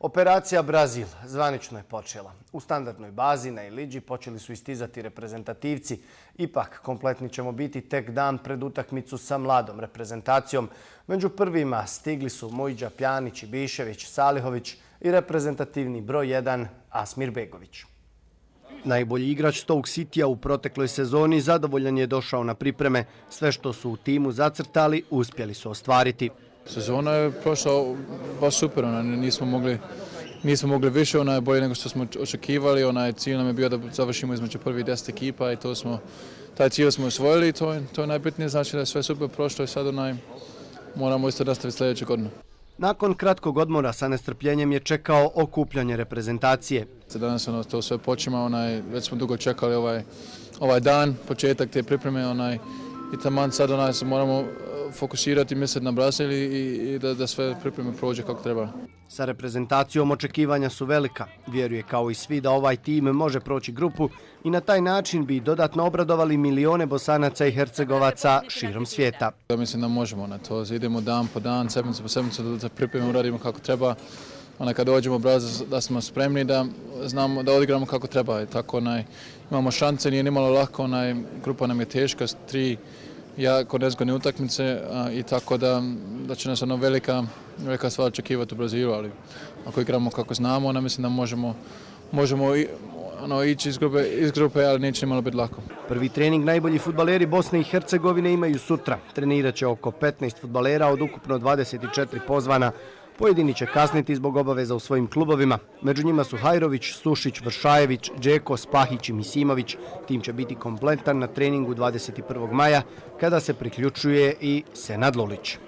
Operacija Brazil zvanično je počela. U standardnoj bazi na Iliđi počeli su istizati reprezentativci. Ipak, kompletni ćemo biti tek dan pred utakmicu sa mladom reprezentacijom. Među prvima stigli su Mujđa Pjanić, Ibišević, Salihović i reprezentativni broj 1 Asmir Begović. Najbolji igrač Stoke Citya u protekloj sezoni zadovoljan je došao na pripreme. Sve što su u timu zacrtali uspjeli su ostvariti. Sezona je prošla baš super, nismo mogli više, ona je bolje nego što smo očekivali, cilj nam je bio da završimo između prvih 10 ekipa i taj cilj smo osvojili i to je najbitnije, znači da je sve super prošlo i sad moramo isto nastaviti sljedeću godinu. Nakon kratkog odmora sa nestrpljenjem je čekao okupljanje reprezentacije. Danas to sve počima, već smo dugo čekali ovaj dan, početak te pripreme i taman sad se moramo fokusirati, misliti na Brazil i da sve pripreme prođe kako treba. Sa reprezentacijom očekivanja su velika. Vjeruje kao i svi da ovaj tim može proći grupu i na taj način bi dodatno obradovali milione Bosanaca i Hercegovaca širom svijeta. Ja mislim da možemo na to. Idemo dan po dan, sedmicu po sedmicu da pripremimo, uradimo kako treba. Kad dođemo u Brazil da smo spremni, da znamo da odigramo kako treba. Tako imamo šanse, nije nimalo lako, grupa nam je teška, 3 jako nezgodne utakmice i tako da će nas velika stvar očekivati u Brazilu, ali ako igramo kako znamo, mislim da možemo ići iz grupe, ali neće nimalo biti lako. Prvi trening najbolji fudbaleri Bosne i Hercegovine imaju sutra. Trenirat će oko 15 fudbalera od ukupno 24 pozvana. Pojedini će kasniti zbog obaveza u svojim klubovima. Među njima su Hajrović, Sušić, Vršajević, Džeko, Spahić i Misimović. Tim će biti kompletan na treningu 21. maja kada se priključuje i Senad Lulić.